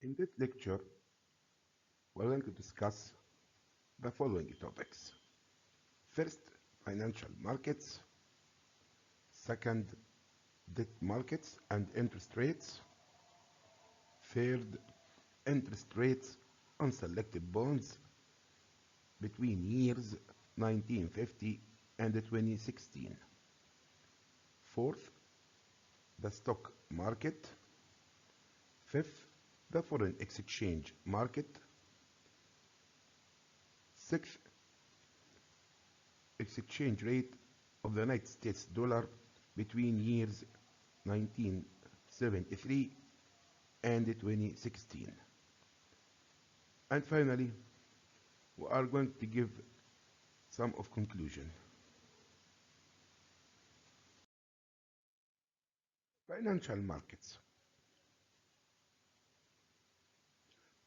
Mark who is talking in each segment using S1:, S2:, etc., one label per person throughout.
S1: In this lecture, we're going to discuss the following topics. First, financial markets. Second, debt markets and interest rates. Third, interest rates on selected bonds between years 1950 and 2016. Fourth, the stock market. Fifth, the foreign exchange market. Sixth, exchange rate of the United States dollar between years 1973 and 2016. And finally, we are going to give some of conclusion. Financial markets.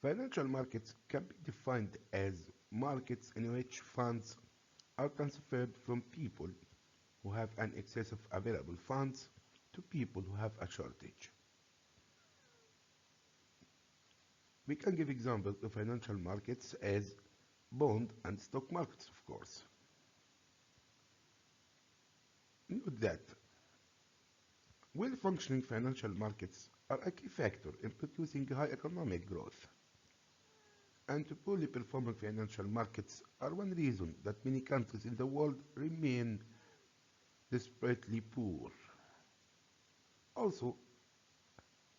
S1: Financial markets can be defined as markets in which funds are transferred from people who have an excess of available funds to people who have a shortage. We can give examples of financial markets as bond and stock markets, of course. Note that well-functioning financial markets are a key factor in producing high economic growth. And poorly performing financial markets are one reason that many countries in the world remain desperately poor. Also,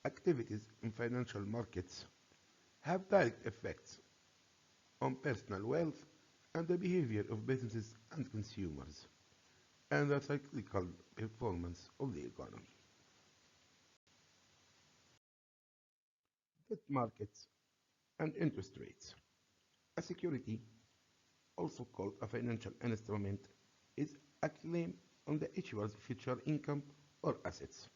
S1: activities in financial markets have direct effects on personal wealth and the behavior of businesses and consumers, and the cyclical performance of the economy. Debt markets and interest rates. A security, also called a financial instrument, is a claim on the issuer's future income or assets,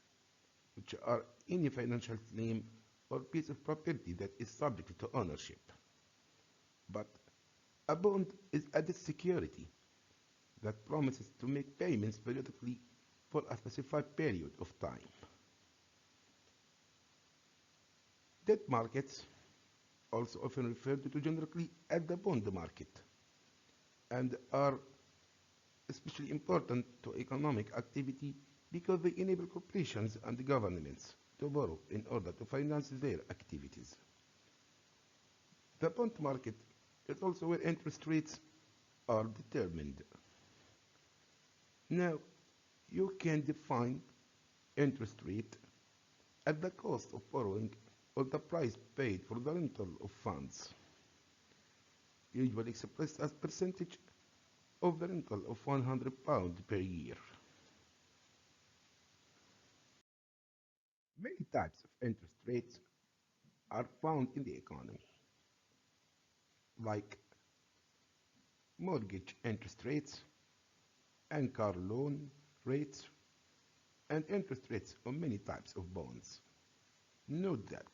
S1: which are any financial claim or piece of property that is subject to ownership. But a bond is a debt security that promises to make payments periodically for a specified period of time. Debt markets, also often referred to generically as the bond market, and are especially important to economic activity because they enable corporations and governments to borrow in order to finance their activities. The bond market is also where interest rates are determined. Now, you can define interest rate as the cost of borrowing or the price paid for the rental of funds, usually expressed as percentage of the rental of £100 per year. Many types of interest rates are found in the economy, like mortgage interest rates and car loan rates, and interest rates on many types of bonds. Note that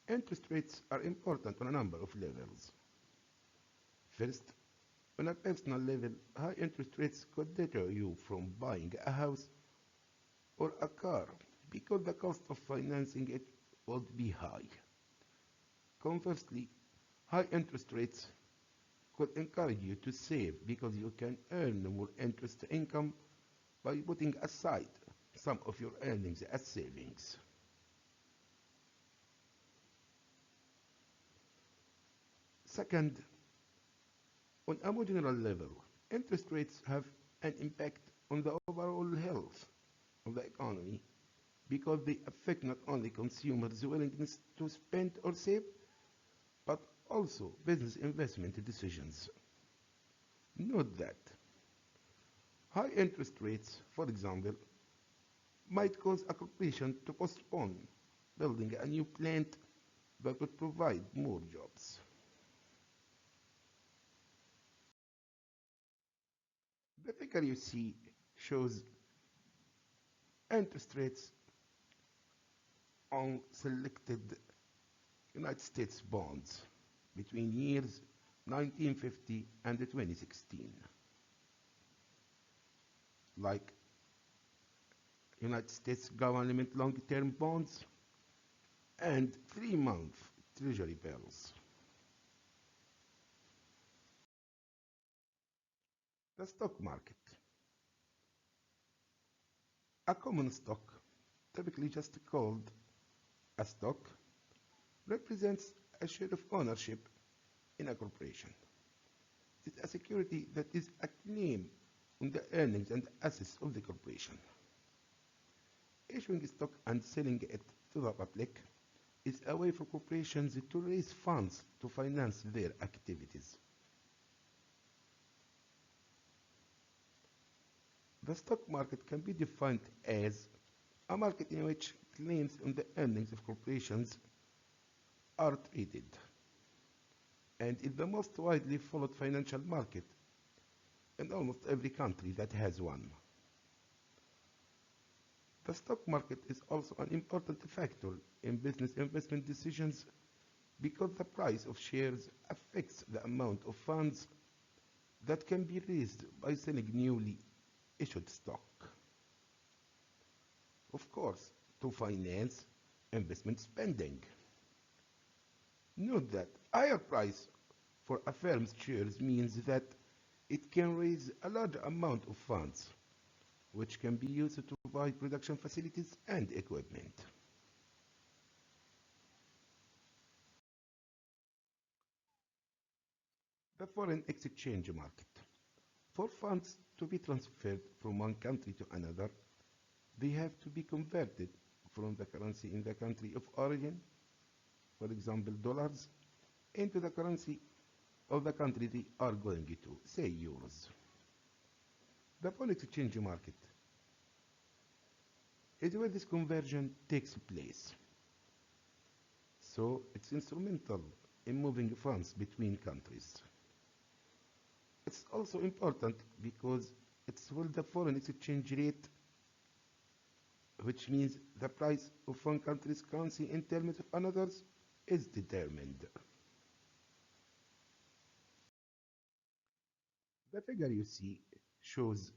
S1: interest rates are important on a number of levels. First, on a personal level, high interest rates could deter you from buying a house or a car because the cost of financing it would be high. Conversely, high interest rates could encourage you to save because you can earn more interest income by putting aside some of your earnings as savings. Second, on a more general level, interest rates have an impact on the overall health of the economy because they affect not only consumers' willingness to spend or save, but also business investment decisions. Note that high interest rates, for example, might cause a corporation to postpone building a new plant that would provide more jobs. The figure you see shows interest rates on selected United States bonds between years 1950 and 2016, like United States government long-term bonds and 3-month treasury bills. The stock market. A common stock, typically just called a stock, represents a share of ownership in a corporation. It is a security that is a claim on the earnings and assets of the corporation. Issuing stock and selling it to the public is a way for corporations to raise funds to finance their activities. The stock market can be defined as a market in which claims on the earnings of corporations are traded, and is the most widely followed financial market in almost every country that has one. The stock market is also an important factor in business investment decisions because the price of shares affects the amount of funds that can be raised by selling newly issued stock. Of course, to finance investment spending. Note that higher price for a firm's shares means that it can raise a large amount of funds, which can be used to buy production facilities and equipment. The foreign exchange market. For funds to be transferred from one country to another, they have to be converted from the currency in the country of origin, for example dollars, into the currency of the country they are going to, say euros. The foreign exchange market is where this conversion takes place. So it's instrumental in moving funds between countries. It's also important because it's where the foreign exchange rate, which means the price of one country's currency in terms of another's, is determined. The figure you see shows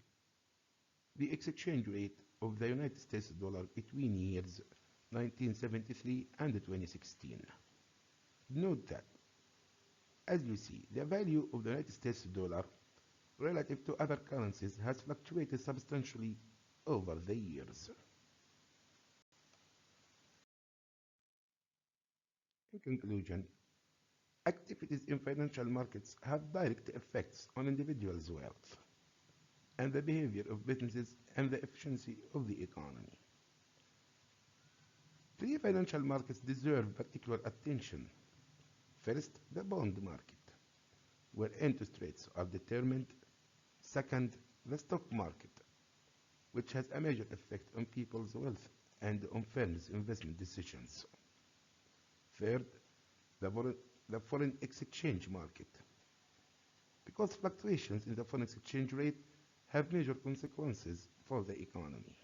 S1: the exchange rate of the United States dollar between years 1973 and 2016. Note that, as you see, the value of the United States dollar relative to other currencies has fluctuated substantially over the years. In conclusion, activities in financial markets have direct effects on individuals' wealth and the behavior of businesses and the efficiency of the economy. Three financial markets deserve particular attention. First, the bond market, where interest rates are determined. Second, the stock market, which has a major effect on people's wealth and on firms' investment decisions. Third, the foreign exchange market, because fluctuations in the foreign exchange rate have major consequences for the economy.